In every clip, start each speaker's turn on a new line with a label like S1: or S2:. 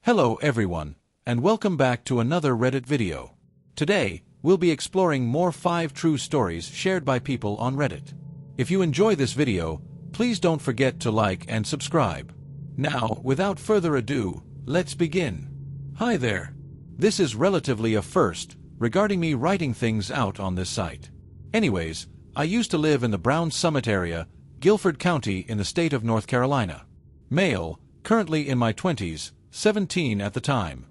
S1: Hello everyone, and welcome back to another Reddit video. Today, we'll be exploring more 5 true stories shared by people on Reddit. If you enjoy this video, please don't forget to like and subscribe. Now, without further ado, let's begin. Hi there. This is relatively a first, regarding me writing things out on this site. Anyways, I used to live in the Brown Summit area, Guilford County in the state of North Carolina. Male, currently in my 20s, 17 at the time.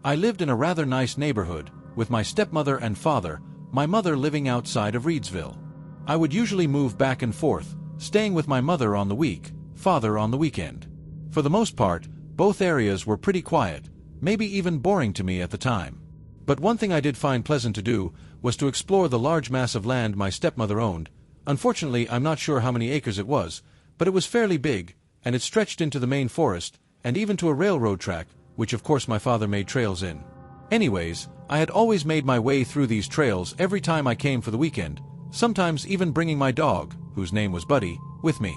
S1: I lived in a rather nice neighborhood, with my stepmother and father, my mother living outside of Reedsville. I would usually move back and forth, staying with my mother on the week, father on the weekend. For the most part, both areas were pretty quiet, maybe even boring to me at the time. But one thing I did find pleasant to do was to explore the large mass of land my stepmother owned. Unfortunately, I'm not sure how many acres it was, but it was fairly big, and it stretched into the main forest, and even to a railroad track, which of course my father made trails in. Anyways, I had always made my way through these trails every time I came for the weekend, sometimes even bringing my dog, whose name was Buddy, with me.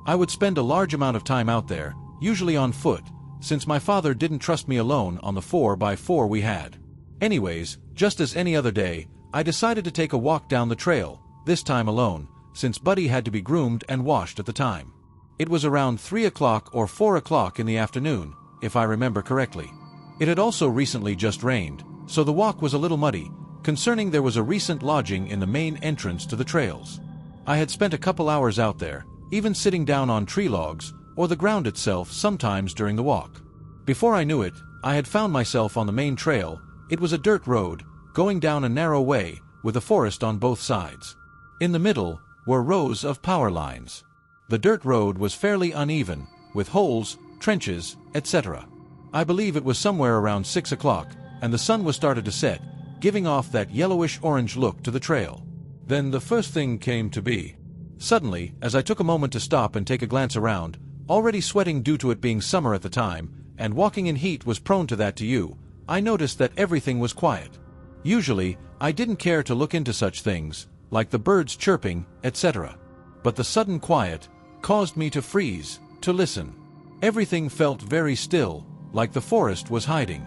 S1: I would spend a large amount of time out there, usually on foot, since my father didn't trust me alone on the 4x4 we had. Anyways, just as any other day, I decided to take a walk down the trail, this time alone, since Buddy had to be groomed and washed at the time. It was around 3 o'clock or 4 o'clock in the afternoon, if I remember correctly. It had also recently just rained, so the walk was a little muddy, concerning there was a recent lodging in the main entrance to the trails. I had spent a couple hours out there, even sitting down on tree logs, or the ground itself sometimes during the walk. Before I knew it, I had found myself on the main trail. It was a dirt road, going down a narrow way, with a forest on both sides. In the middle were rows of power lines. The dirt road was fairly uneven, with holes, trenches, etc. I believe it was somewhere around 6 o'clock, and the sun was started to set, giving off that yellowish-orange look to the trail. Then the first thing came to be. Suddenly, as I took a moment to stop and take a glance around, already sweating due to it being summer at the time, and walking in heat was prone to that to you, I noticed that everything was quiet. Usually, I didn't care to look into such things, like the birds chirping, etc. But the sudden quiet caused me to freeze, to listen. Everything felt very still, like the forest was hiding.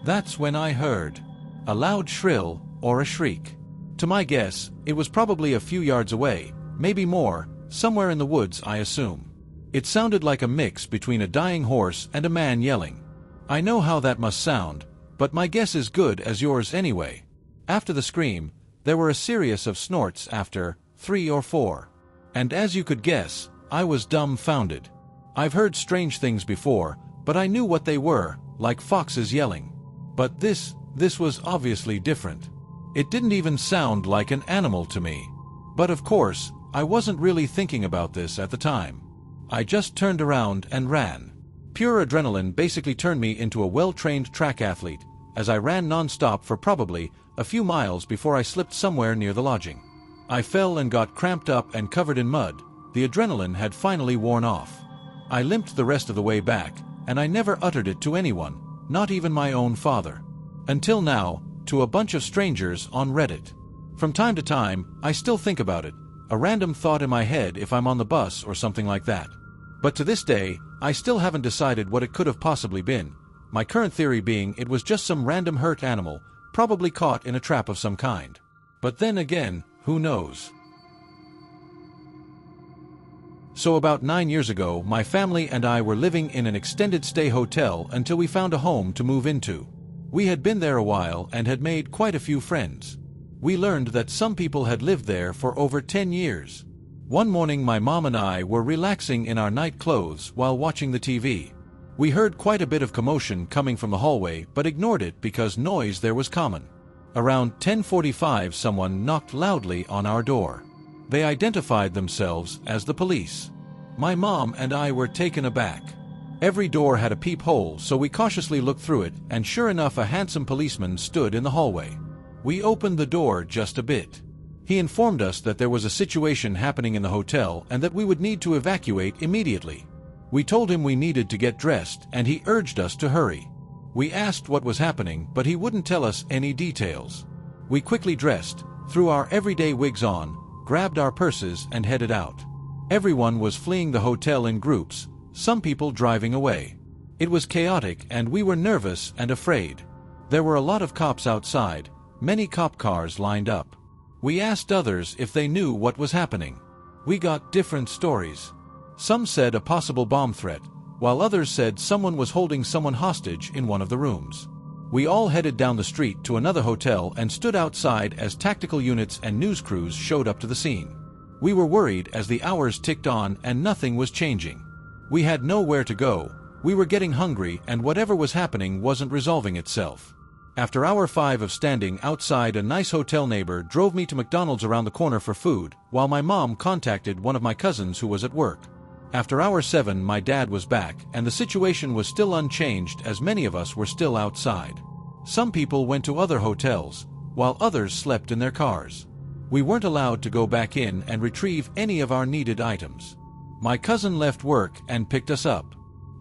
S1: That's when I heard a loud shrill, or a shriek. To my guess, it was probably a few yards away, maybe more, somewhere in the woods I assume. It sounded like a mix between a dying horse and a man yelling. I know how that must sound, but my guess is good as yours anyway. After the scream, there were a series of snorts after, 3 or 4. And as you could guess, I was dumbfounded. I've heard strange things before, but I knew what they were, like foxes yelling. But this was obviously different. It didn't even sound like an animal to me. But of course, I wasn't really thinking about this at the time. I just turned around and ran. Pure adrenaline basically turned me into a well-trained track athlete, as I ran non-stop for probably a few miles before I slipped somewhere near the lodging. I fell and got cramped up and covered in mud. The adrenaline had finally worn off. I limped the rest of the way back, and I never uttered it to anyone, not even my own father. Until now, to a bunch of strangers on Reddit. From time to time, I still think about it, a random thought in my head if I'm on the bus or something like that. But to this day, I still haven't decided what it could have possibly been, my current theory being it was just some random hurt animal, probably caught in a trap of some kind. But then again, who knows? So about 9 years ago, my family and I were living in an extended stay hotel until we found a home to move into. We had been there a while and had made quite a few friends. We learned that some people had lived there for over 10 years. One morning my mom and I were relaxing in our night clothes while watching the TV. We heard quite a bit of commotion coming from the hallway but ignored it because noise there was common. Around 10:45 someone knocked loudly on our door. They identified themselves as the police. My mom and I were taken aback. Every door had a peephole, so we cautiously looked through it, and sure enough a handsome policeman stood in the hallway. We opened the door just a bit. He informed us that there was a situation happening in the hotel and that we would need to evacuate immediately. We told him we needed to get dressed and he urged us to hurry. We asked what was happening, but he wouldn't tell us any details. We quickly dressed, threw our everyday wigs on, grabbed our purses and headed out. Everyone was fleeing the hotel in groups, some people driving away. It was chaotic and we were nervous and afraid. There were a lot of cops outside, many cop cars lined up. We asked others if they knew what was happening. We got different stories. Some said a possible bomb threat, while others said someone was holding someone hostage in one of the rooms. We all headed down the street to another hotel and stood outside as tactical units and news crews showed up to the scene. We were worried as the hours ticked on and nothing was changing. We had nowhere to go, we were getting hungry, and whatever was happening wasn't resolving itself. After hour 5 of standing outside, a nice hotel neighbor drove me to McDonald's around the corner for food, while my mom contacted one of my cousins who was at work. After hour 7, my dad was back, and the situation was still unchanged as many of us were still outside. Some people went to other hotels, while others slept in their cars. We weren't allowed to go back in and retrieve any of our needed items. My cousin left work and picked us up.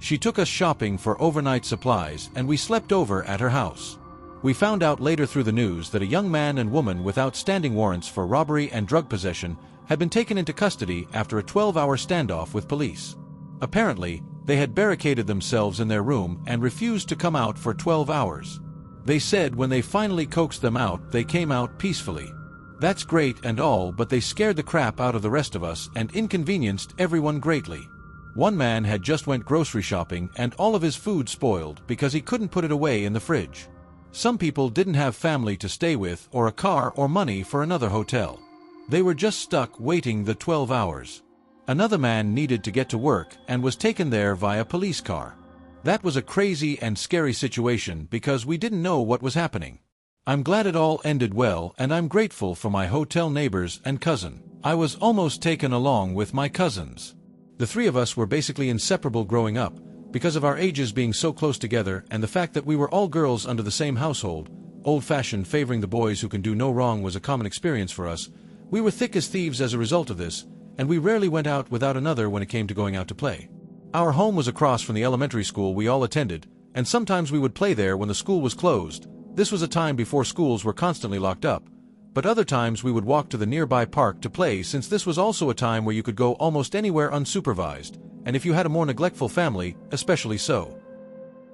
S1: She took us shopping for overnight supplies, and we slept over at her house. We found out later through the news that a young man and woman with outstanding warrants for robbery and drug possession had been taken into custody after a 12-hour standoff with police. Apparently, they had barricaded themselves in their room and refused to come out for 12 hours. They said when they finally coaxed them out, they came out peacefully. That's great and all, but they scared the crap out of the rest of us and inconvenienced everyone greatly. One man had just went grocery shopping and all of his food spoiled because he couldn't put it away in the fridge. Some people didn't have family to stay with or a car or money for another hotel. They were just stuck waiting the 12 hours. Another man needed to get to work and was taken there via police car. That was a crazy and scary situation because we didn't know what was happening. I'm glad it all ended well, and I'm grateful for my hotel neighbors and cousin. I was almost taken along with my cousins. The three of us were basically inseparable growing up, because of our ages being so close together and the fact that we were all girls under the same household. Old-fashioned favoring the boys who can do no wrong was a common experience for us. We were thick as thieves as a result of this, and we rarely went out without another when it came to going out to play. Our home was across from the elementary school we all attended, and sometimes we would play there when the school was closed. This was a time before schools were constantly locked up, but other times we would walk to the nearby park to play, since this was also a time where you could go almost anywhere unsupervised, and if you had a more neglectful family, especially so.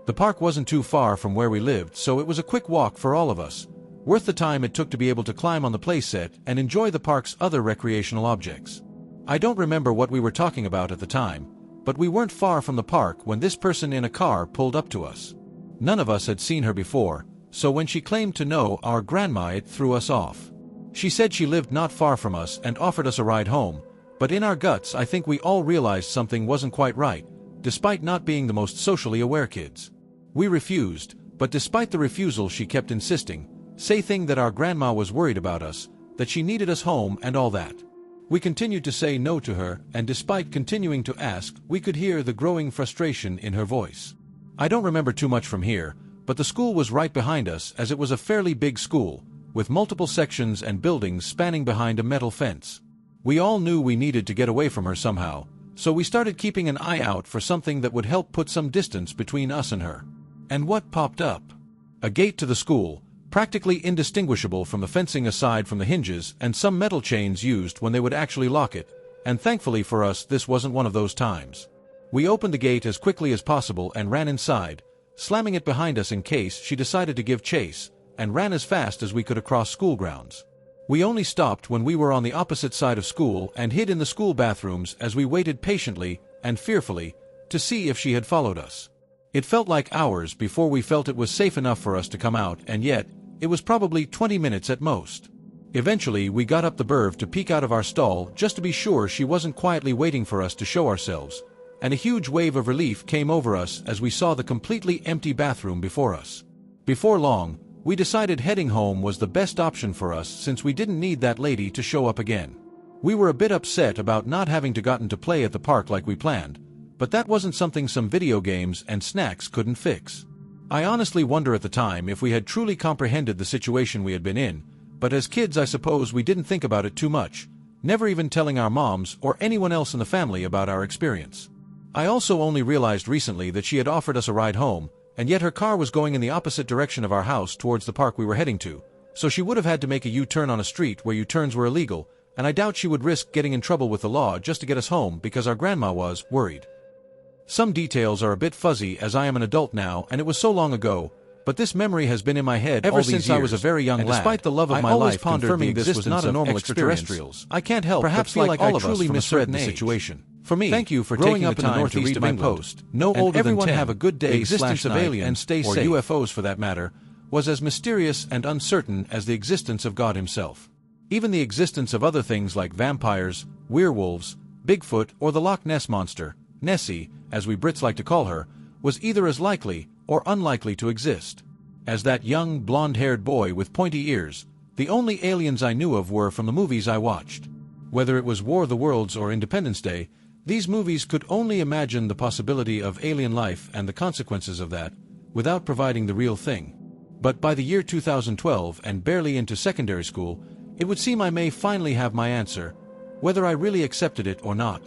S1: The park wasn't too far from where we lived, so it was a quick walk for all of us, worth the time it took to be able to climb on the playset and enjoy the park's other recreational objects. I don't remember what we were talking about at the time, but we weren't far from the park when this person in a car pulled up to us. None of us had seen her before, so when she claimed to know our grandma, it threw us off. She said she lived not far from us and offered us a ride home, but in our guts I think we all realized something wasn't quite right, despite not being the most socially aware kids. We refused, but despite the refusal she kept insisting, saying that our grandma was worried about us, that she needed us home and all that. We continued to say no to her, and despite continuing to ask, we could hear the growing frustration in her voice. I don't remember too much from here, but the school was right behind us as it was a fairly big school, with multiple sections and buildings spanning behind a metal fence. We all knew we needed to get away from her somehow, so we started keeping an eye out for something that would help put some distance between us and her. And what popped up? A gate to the school, practically indistinguishable from the fencing aside from the hinges and some metal chains used when they would actually lock it, and thankfully for us this wasn't one of those times. We opened the gate as quickly as possible and ran inside, slamming it behind us in case she decided to give chase, and ran as fast as we could across school grounds. We only stopped when we were on the opposite side of school and hid in the school bathrooms as we waited patiently and fearfully to see if she had followed us. It felt like hours before we felt it was safe enough for us to come out, and yet, it was probably 20 minutes at most. Eventually, we got up the nerve to peek out of our stall just to be sure she wasn't quietly waiting for us to show ourselves, and a huge wave of relief came over us as we saw the completely empty bathroom before us. Before long, we decided heading home was the best option for us since we didn't need that lady to show up again. We were a bit upset about not having gotten to play at the park like we planned, but that wasn't something some video games and snacks couldn't fix. I honestly wonder at the time if we had truly comprehended the situation we had been in, but as kids I suppose we didn't think about it too much, never even telling our moms or anyone else in the family about our experience. I also only realized recently that she had offered us a ride home, and yet her car was going in the opposite direction of our house towards the park we were heading to, so she would have had to make a U-turn on a street where U-turns were illegal, and I doubt she would risk getting in trouble with the law just to get us home because our grandma was worried. Some details are a bit fuzzy as I am an adult now and it was so long ago, but this memory has been in my head ever since I was a very young lad. Despite the love of my life confirming this was not a normal extraterrestrials, I can't help but feel like I truly misread the situation. For me, thank you for taking the time to read my post. No older than 10. Have a good day. The existence of aliens and stay safe, or UFOs for that matter, was as mysterious and uncertain as the existence of God himself. Even the existence of other things like vampires, werewolves, Bigfoot, or the Loch Ness Monster, Nessie, as we Brits like to call her, was either as likely or unlikely to exist. As that young, blonde-haired boy with pointy ears, the only aliens I knew of were from the movies I watched. Whether it was War of the Worlds or Independence Day, these movies could only imagine the possibility of alien life and the consequences of that, without providing the real thing. But by the year 2012 and barely into secondary school, it would seem I may finally have my answer, whether I really accepted it or not.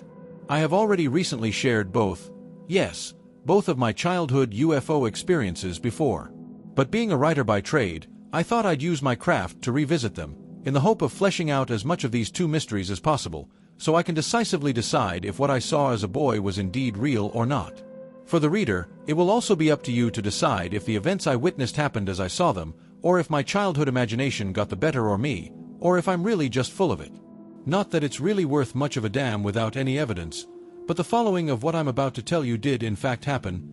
S1: I have already recently shared both of my childhood UFO experiences before. But being a writer by trade, I thought I'd use my craft to revisit them, in the hope of fleshing out as much of these two mysteries as possible, so I can decisively decide if what I saw as a boy was indeed real or not. For the reader, it will also be up to you to decide if the events I witnessed happened as I saw them, or if my childhood imagination got the better of me, or if I'm really just full of it. Not that it's really worth much of a damn without any evidence, but the following of what I'm about to tell you did in fact happen,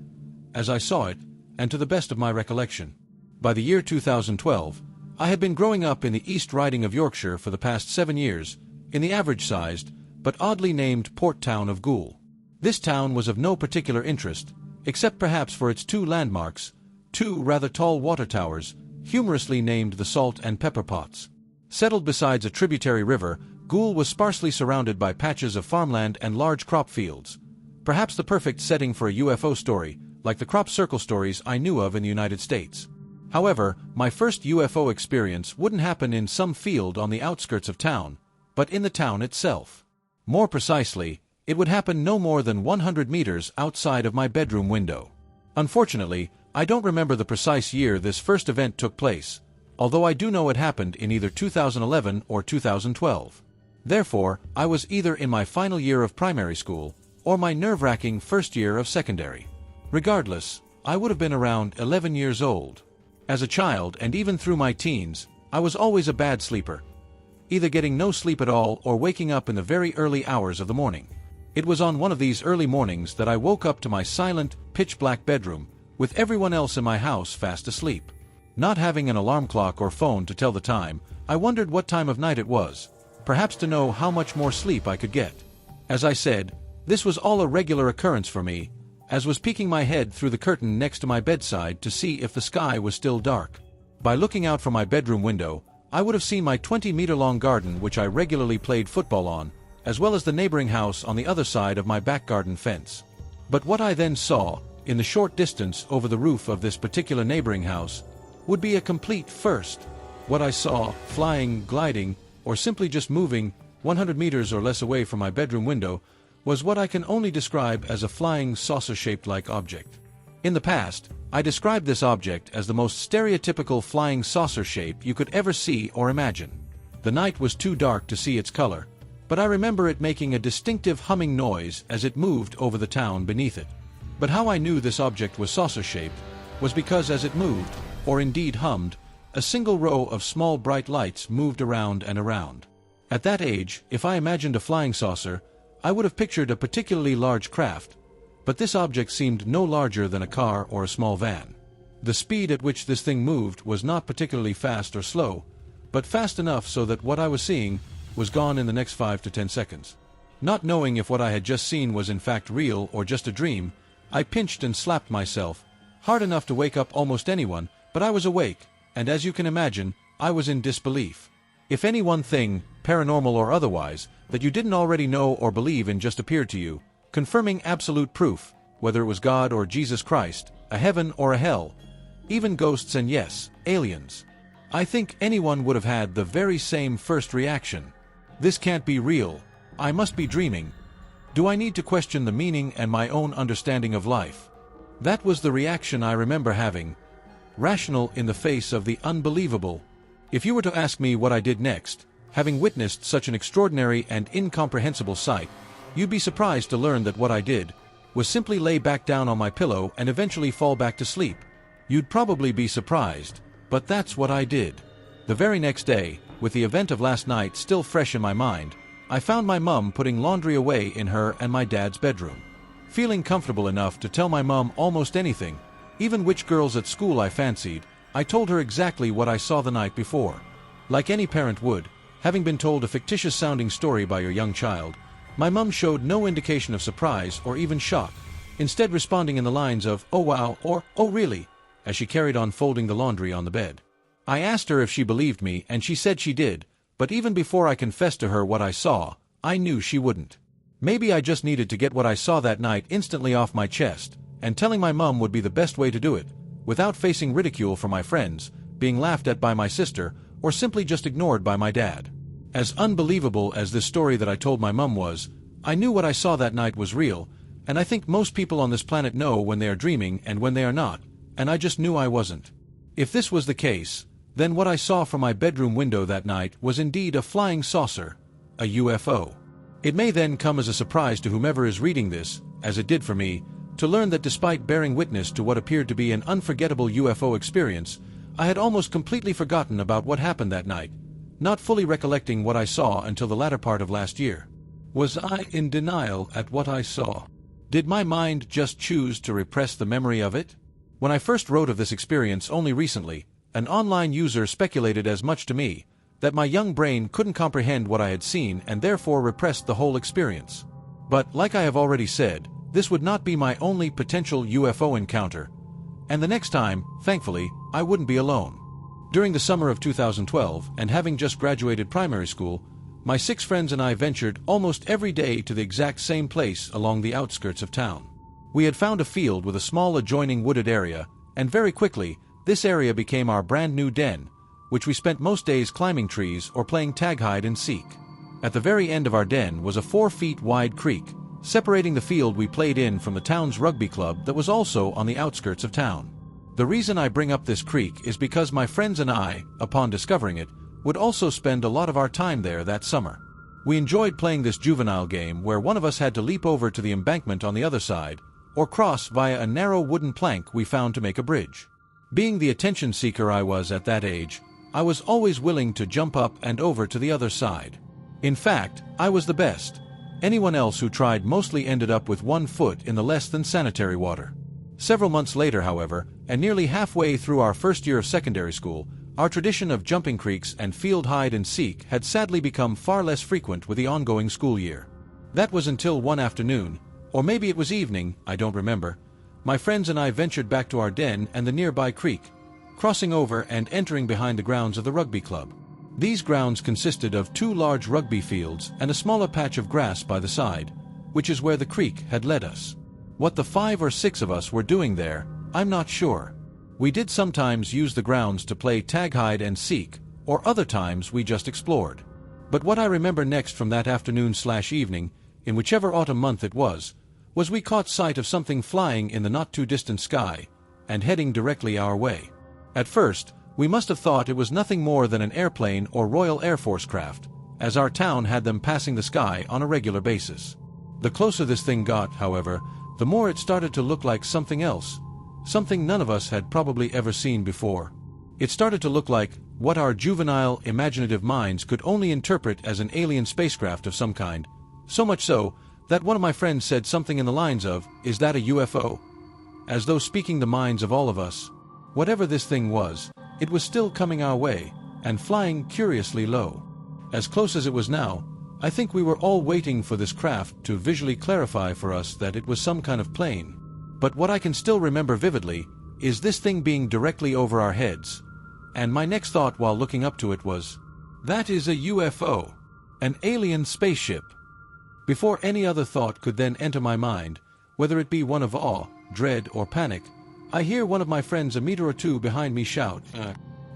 S1: as I saw it, and to the best of my recollection. By the year 2012, I had been growing up in the East Riding of Yorkshire for the past 7 years, in the average-sized, but oddly named port town of Goole. This town was of no particular interest, except perhaps for its two landmarks, two rather tall water towers, humorously named the Salt and Pepper Pots. Settled beside a tributary river, Goole was sparsely surrounded by patches of farmland and large crop fields. Perhaps the perfect setting for a UFO story, like the crop circle stories I knew of in the United States. However, my first UFO experience wouldn't happen in some field on the outskirts of town, but in the town itself. More precisely, it would happen no more than 100 meters outside of my bedroom window. Unfortunately, I don't remember the precise year this first event took place, although I do know it happened in either 2011 or 2012. Therefore, I was either in my final year of primary school, or my nerve-wracking first year of secondary. Regardless, I would have been around 11 years old. As a child and even through my teens, I was always a bad sleeper, either getting no sleep at all or waking up in the very early hours of the morning. It was on one of these early mornings that I woke up to my silent, pitch-black bedroom, with everyone else in my house fast asleep. Not having an alarm clock or phone to tell the time, I wondered what time of night it was, perhaps to know how much more sleep I could get. As I said, this was all a regular occurrence for me, as was peeking my head through the curtain next to my bedside to see if the sky was still dark. By looking out from my bedroom window, I would have seen my 20-meter-long garden which I regularly played football on, as well as the neighboring house on the other side of my back garden fence. But what I then saw, in the short distance over the roof of this particular neighboring house, would be a complete first. What I saw, flying, gliding, or simply just moving 100 meters or less away from my bedroom window, was what I can only describe as a flying saucer-shaped-like object. In the past, I described this object as the most stereotypical flying saucer shape you could ever see or imagine. The night was too dark to see its color, but I remember it making a distinctive humming noise as it moved over the town beneath it. But how I knew this object was saucer-shaped was because as it moved, or indeed hummed, a single row of small bright lights moved around and around. At that age, if I imagined a flying saucer, I would have pictured a particularly large craft, but this object seemed no larger than a car or a small van. The speed at which this thing moved was not particularly fast or slow, but fast enough so that what I was seeing was gone in the next 5 to 10 seconds. Not knowing if what I had just seen was in fact real or just a dream, I pinched and slapped myself, hard enough to wake up almost anyone, but I was awake, and as you can imagine, I was in disbelief. If any one thing, paranormal or otherwise, that you didn't already know or believe in just appeared to you, confirming absolute proof, whether it was God or Jesus Christ, a heaven or a hell, even ghosts and yes, aliens, I think anyone would have had the very same first reaction. This can't be real. I must be dreaming. Do I need to question the meaning and my own understanding of life? That was the reaction I remember having, rational in the face of the unbelievable. If you were to ask me what I did next, having witnessed such an extraordinary and incomprehensible sight, you'd be surprised to learn that what I did was simply lay back down on my pillow and eventually fall back to sleep. You'd probably be surprised, but that's what I did. The very next day, with the event of last night still fresh in my mind, I found my mum putting laundry away in her and my dad's bedroom. Feeling comfortable enough to tell my mum almost anything, even which girls at school I fancied, I told her exactly what I saw the night before. Like any parent would, having been told a fictitious-sounding story by your young child, my mum showed no indication of surprise or even shock, instead responding in the lines of, "Oh wow," or "Oh really," as she carried on folding the laundry on the bed. I asked her if she believed me, and she said she did, but even before I confessed to her what I saw, I knew she wouldn't. Maybe I just needed to get what I saw that night instantly off my chest, and telling my mum would be the best way to do it, without facing ridicule from my friends, being laughed at by my sister, or simply just ignored by my dad. As unbelievable as this story that I told my mum was, I knew what I saw that night was real, and I think most people on this planet know when they are dreaming and when they are not, and I just knew I wasn't. If this was the case, then what I saw from my bedroom window that night was indeed a flying saucer, a UFO. It may then come as a surprise to whomever is reading this, as it did for me, to learn that despite bearing witness to what appeared to be an unforgettable UFO experience, I had almost completely forgotten about what happened that night, not fully recollecting what I saw until the latter part of last year. Was I in denial at what I saw? Did my mind just choose to repress the memory of it? When I first wrote of this experience only recently, an online user speculated as much to me, that my young brain couldn't comprehend what I had seen and therefore repressed the whole experience. But, like I have already said, this would not be my only potential UFO encounter, and the next time, thankfully, I wouldn't be alone. During the summer of 2012, and having just graduated primary school, my 6 friends and I ventured almost every day to the exact same place along the outskirts of town. We had found a field with a small adjoining wooded area, and very quickly, this area became our brand new den, which we spent most days climbing trees or playing tag hide and seek. At the very end of our den was a 4 feet wide creek, separating the field we played in from the town's rugby club that was also on the outskirts of town. The reason I bring up this creek is because my friends and I, upon discovering it, would also spend a lot of our time there that summer. We enjoyed playing this juvenile game where one of us had to leap over to the embankment on the other side, or cross via a narrow wooden plank we found to make a bridge. Being the attention seeker I was at that age, I was always willing to jump up and over to the other side. In fact, I was the best. Anyone else who tried mostly ended up with 1 foot in the less than sanitary water. Several months later, however, and nearly halfway through our first year of secondary school, our tradition of jumping creeks and field hide and seek had sadly become far less frequent with the ongoing school year. That was until one afternoon, or maybe it was evening, I don't remember, my friends and I ventured back to our den and the nearby creek, crossing over and entering behind the grounds of the rugby club. These grounds consisted of 2 large rugby fields and a smaller patch of grass by the side, which is where the creek had led us. What the 5 or 6 of us were doing there, I'm not sure. We did sometimes use the grounds to play tag hide and seek, or other times we just explored. But what I remember next from that afternoon/evening, in whichever autumn month it was we caught sight of something flying in the not-too-distant sky, and heading directly our way. At first, we must have thought it was nothing more than an airplane or Royal Air Force craft, as our town had them passing the sky on a regular basis. The closer this thing got, however, the more it started to look like something else, something none of us had probably ever seen before. It started to look like what our juvenile, imaginative minds could only interpret as an alien spacecraft of some kind, so much so that one of my friends said something in the lines of, "Is that a UFO?" As though speaking the minds of all of us. Whatever this thing was, it was still coming our way, and flying curiously low. As close as it was now, I think we were all waiting for this craft to visually clarify for us that it was some kind of plane. But what I can still remember vividly is this thing being directly over our heads, and my next thought while looking up to it was, "That is a UFO, an alien spaceship." Before any other thought could then enter my mind, whether it be one of awe, dread, or panic, I hear one of my friends a meter or 2 behind me shout.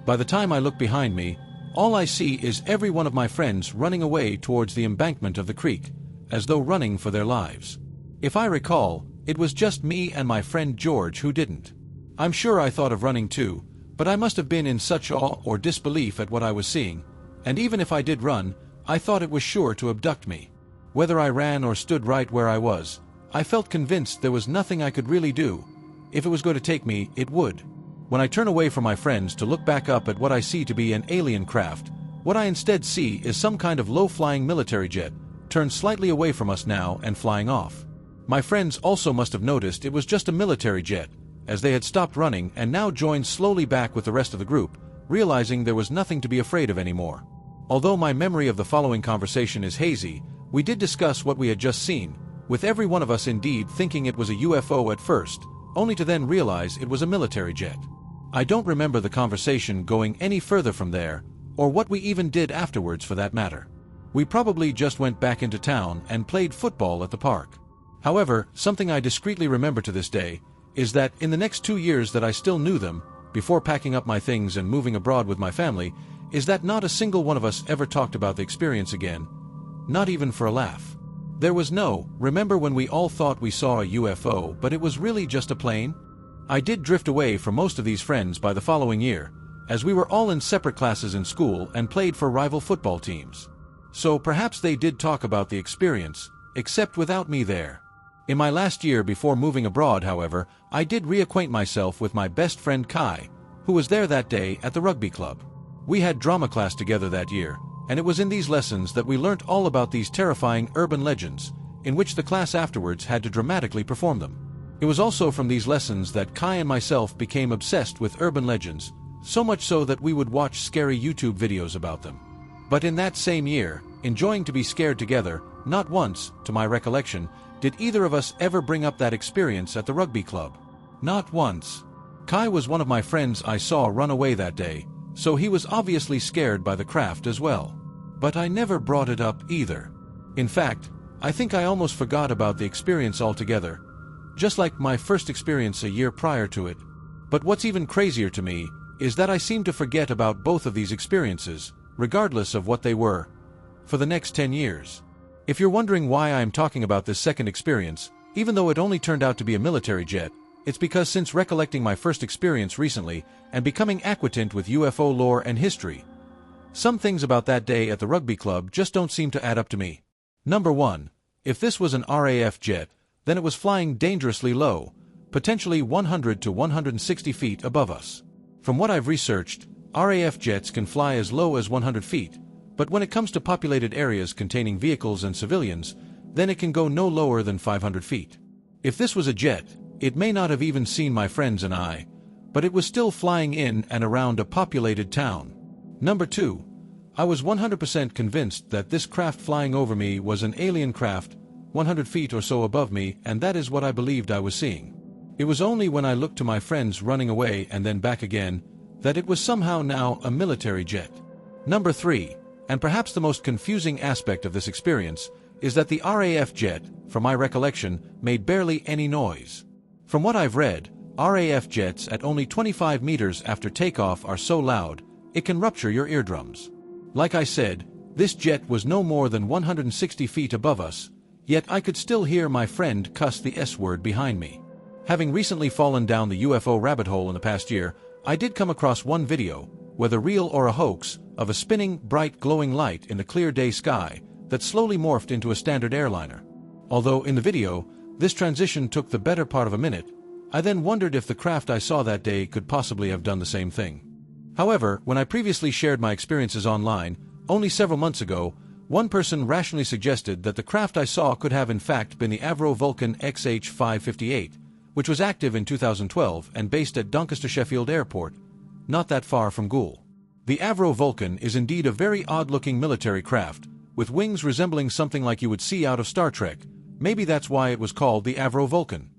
S1: By the time I look behind me, all I see is every one of my friends running away towards the embankment of the creek, as though running for their lives. If I recall, it was just me and my friend George who didn't. I'm sure I thought of running too, but I must have been in such awe or disbelief at what I was seeing, and even if I did run, I thought it was sure to abduct me. Whether I ran or stood right where I was, I felt convinced there was nothing I could really do. If it was going to take me, it would. When I turn away from my friends to look back up at what I see to be an alien craft, what I instead see is some kind of low-flying military jet, turned slightly away from us now and flying off. My friends also must have noticed it was just a military jet, as they had stopped running and now joined slowly back with the rest of the group, realizing there was nothing to be afraid of anymore. Although my memory of the following conversation is hazy, we did discuss what we had just seen, with every one of us indeed thinking it was a UFO at first, only to then realize it was a military jet. I don't remember the conversation going any further from there, or what we even did afterwards for that matter. We probably just went back into town and played football at the park. However, something I discreetly remember to this day is that in the next 2 years that I still knew them, before packing up my things and moving abroad with my family, is that not a single one of us ever talked about the experience again, not even for a laugh. There was no, remember when we all thought we saw a UFO but it was really just a plane? I did drift away from most of these friends by the following year, as we were all in separate classes in school and played for rival football teams. So perhaps they did talk about the experience, except without me there. In my last year before moving abroad, however, I did reacquaint myself with my best friend Kai, who was there that day at the rugby club. We had drama class together that year, and it was in these lessons that we learnt all about these terrifying urban legends, in which the class afterwards had to dramatically perform them. It was also from these lessons that Kai and myself became obsessed with urban legends, so much so that we would watch scary YouTube videos about them. But in that same year, enjoying to be scared together, not once, to my recollection, did either of us ever bring up that experience at the rugby club. Not once. Kai was one of my friends I saw run away that day, so he was obviously scared by the craft as well. But I never brought it up either. In fact, I think I almost forgot about the experience altogether, just like my first experience a year prior to it. But what's even crazier to me is that I seem to forget about both of these experiences, regardless of what they were, for the next 10 years. If you're wondering why I am talking about this second experience, even though it only turned out to be a military jet, it's because since recollecting my first experience recently and becoming acquainted with UFO lore and history, some things about that day at the rugby club just don't seem to add up to me. Number 1. If this was an RAF jet, then it was flying dangerously low, potentially 100 to 160 feet above us. From what I've researched, RAF jets can fly as low as 100 feet, but when it comes to populated areas containing vehicles and civilians, then it can go no lower than 500 feet. If this was a jet, it may not have even seen my friends and I, but it was still flying in and around a populated town. Number 2. I was 100% convinced that this craft flying over me was an alien craft, 100 feet or so above me, and that is what I believed I was seeing. It was only when I looked to my friends running away and then back again, that it was somehow now a military jet. Number 3, and perhaps the most confusing aspect of this experience, is that the RAF jet, from my recollection, made barely any noise. From what I've read, RAF jets at only 25 meters after takeoff are so loud, it can rupture your eardrums. Like I said, this jet was no more than 160 feet above us, yet I could still hear my friend cuss the S-word behind me. Having recently fallen down the UFO rabbit hole in the past year, I did come across one video, whether real or a hoax, of a spinning, bright, glowing light in the clear day sky that slowly morphed into a standard airliner. Although in the video, this transition took the better part of a minute, I then wondered if the craft I saw that day could possibly have done the same thing. However, when I previously shared my experiences online, only several months ago, one person rationally suggested that the craft I saw could have in fact been the Avro Vulcan XH-558, which was active in 2012 and based at Doncaster Sheffield Airport, not that far from Goole. The Avro Vulcan is indeed a very odd-looking military craft, with wings resembling something like you would see out of Star Trek. Maybe that's why it was called the Avro Vulcan.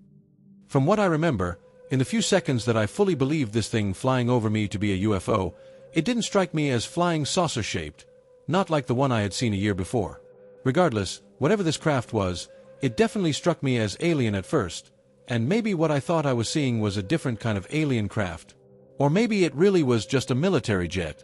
S1: From what I remember, in the few seconds that I fully believed this thing flying over me to be a UFO, it didn't strike me as flying saucer-shaped, not like the one I had seen a year before. Regardless, whatever this craft was, it definitely struck me as alien at first, and maybe what I thought I was seeing was a different kind of alien craft. Or maybe it really was just a military jet,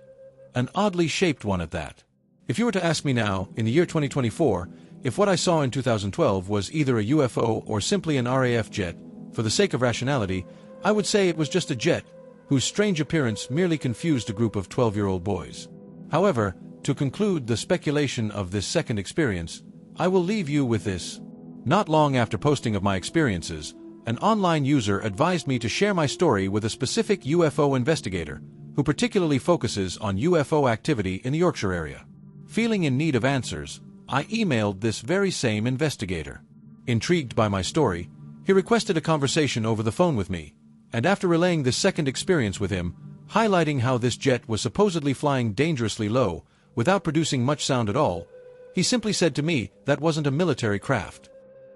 S1: an oddly shaped one at that. If you were to ask me now, in the year 2024, if what I saw in 2012 was either a UFO or simply an RAF jet, for the sake of rationality, I would say it was just a jet, whose strange appearance merely confused a group of 12-year-old boys. However, to conclude the speculation of this second experience, I will leave you with this. Not long after posting of my experiences, an online user advised me to share my story with a specific UFO investigator, who particularly focuses on UFO activity in the Yorkshire area. Feeling in need of answers, I emailed this very same investigator. Intrigued by my story, he requested a conversation over the phone with me, and after relaying this second experience with him, highlighting how this jet was supposedly flying dangerously low, without producing much sound at all, he simply said to me that wasn't a military craft.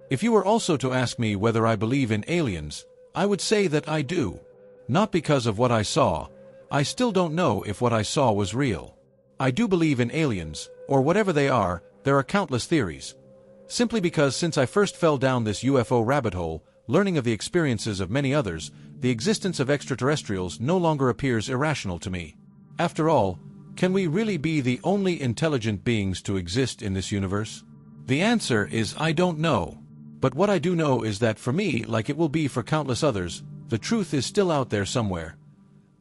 S1: If you were also to ask me whether I believe in aliens, I would say that I do. Not because of what I saw. I still don't know if what I saw was real. I do believe in aliens, or whatever they are. There are countless theories. Simply because since I first fell down this UFO rabbit hole, learning of the experiences of many others, the existence of extraterrestrials no longer appears irrational to me. After all, can we really be the only intelligent beings to exist in this universe? The answer is I don't know. But what I do know is that for me, like it will be for countless others, the truth is still out there somewhere.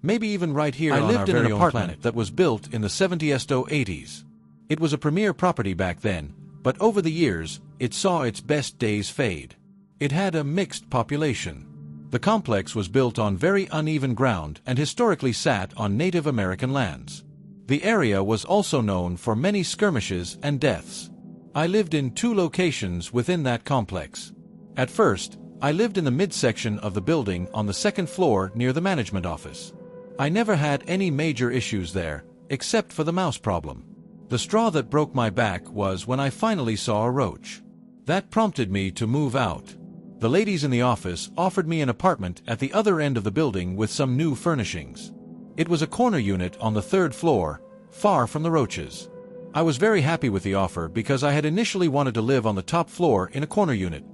S1: Maybe even right here on our very own planet that was built in the 70s to 80s. It was a premier property back then, but over the years, it saw its best days fade. It had a mixed population. The complex was built on very uneven ground and historically sat on Native American lands. The area was also known for many skirmishes and deaths. I lived in 2 locations within that complex. At first, I lived in the midsection of the building on the 2nd floor near the management office. I never had any major issues there, except for the mouse problem. The straw that broke my back was when I finally saw a roach. That prompted me to move out. The ladies in the office offered me an apartment at the other end of the building with some new furnishings. It was a corner unit on the 3rd floor, far from the roaches. I was very happy with the offer because I had initially wanted to live on the top floor in a corner unit.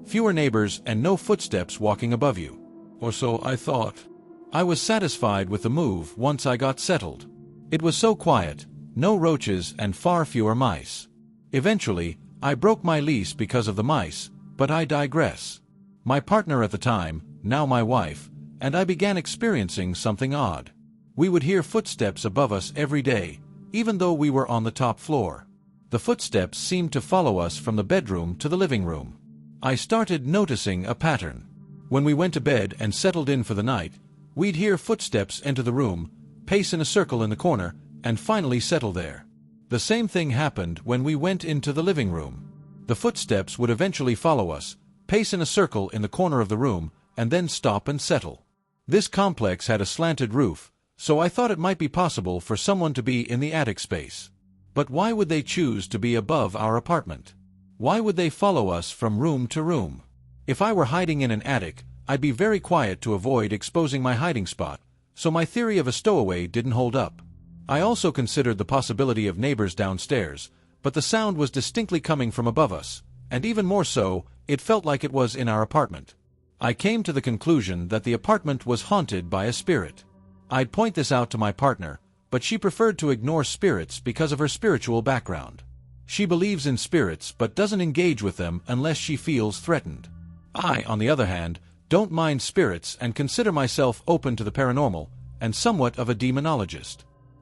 S1: Fewer neighbors and no footsteps walking above you. Or so I thought. I was satisfied with the move once I got settled. It was so quiet, no roaches and far fewer mice. Eventually, I broke my lease because of the mice, but I digress. My partner at the time, now my wife, and I began experiencing something odd. We would hear footsteps above us every day, even though we were on the top floor. The footsteps seemed to follow us from the bedroom to the living room. I started noticing a pattern. When we went to bed and settled in for the night, we'd hear footsteps enter the room, pace in a circle in the corner, and finally settle there. The same thing happened when we went into the living room. The footsteps would eventually follow us, pace in a circle in the corner of the room, and then stop and settle. This complex had a slanted roof, so I thought it might be possible for someone to be in the attic space. But why would they choose to be above our apartment? Why would they follow us from room to room? If I were hiding in an attic, I'd be very quiet to avoid exposing my hiding spot, so my theory of a stowaway didn't hold up. I also considered the possibility of neighbors downstairs, but the sound was distinctly coming from above us, and even more so, it felt like it was in our apartment. I came to the conclusion that the apartment was haunted by a spirit. I'd point this out to my partner, but she preferred to ignore spirits because of her spiritual background. She believes in spirits but doesn't engage with them unless she feels threatened. I, on the other hand, don't mind spirits and consider myself open to the paranormal, and somewhat of a demonologist.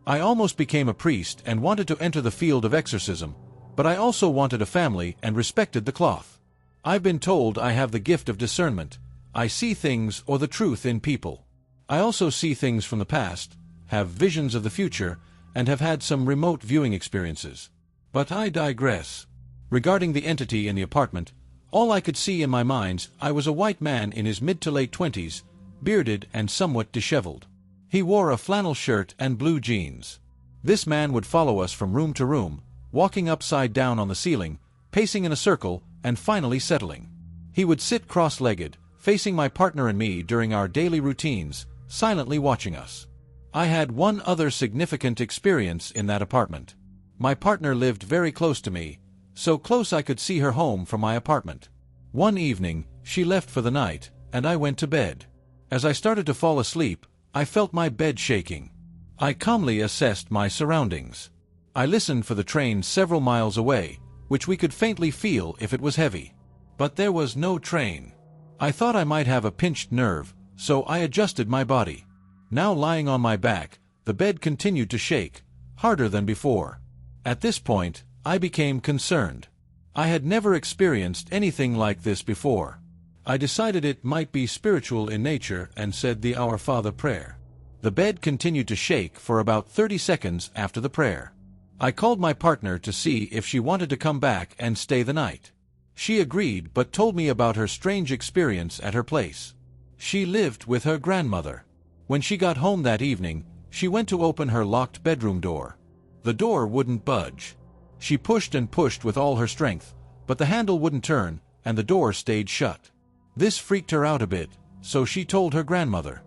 S1: I almost became a priest and wanted to enter the field of exorcism, but I also wanted a family and respected the cloth. I've been told I have the gift of discernment. I see things or the truth in people. I also see things from the past, have visions of the future, and have had some remote viewing experiences. But I digress. Regarding the entity in the apartment, all I could see in my mind, I was a white man in his mid to late 20s, bearded and somewhat disheveled. He wore a flannel shirt and blue jeans. This man would follow us from room to room, walking upside down on the ceiling, pacing in a circle, and finally settling. He would sit cross-legged, facing my partner and me during our daily routines, silently watching us. I had one other significant experience in that apartment. My partner lived very close to me, so close I could see her home from my apartment. One evening, she left for the night, and I went to bed. As I started to fall asleep, I felt my bed shaking. I calmly assessed my surroundings. I listened for the train several miles away, which we could faintly feel if it was heavy. But there was no train. I thought I might have a pinched nerve, so I adjusted my body. Now lying on my back, the bed continued to shake, harder than before. At this point, I became concerned. I had never experienced anything like this before. I decided it might be spiritual in nature and said the Our Father prayer. The bed continued to shake for about 30 seconds after the prayer. I called my partner to see if she wanted to come back and stay the night. She agreed but told me about her strange experience at her place. She lived with her grandmother. When she got home that evening, she went to open her locked bedroom door. The door wouldn't budge. She pushed and pushed with all her strength, but the handle wouldn't turn, and the door stayed shut. This freaked her out a bit, so she told her grandmother.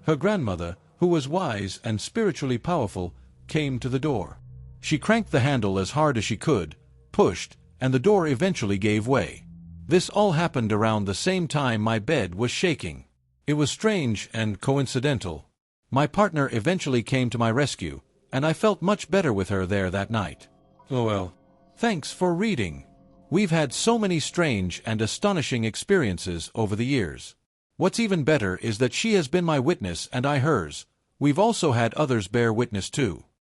S1: Her grandmother, who was wise and spiritually powerful, came to the door. She cranked the handle as hard as she could, pushed, and the door eventually gave way. This all happened around the same time my bed was shaking. It was strange and coincidental. My partner eventually came to my rescue, and I felt much better with her there that night. Oh well. Thanks for reading. We've had so many strange and astonishing experiences over the years. What's even better is that she has been my witness and I hers. We've also had others bear witness too.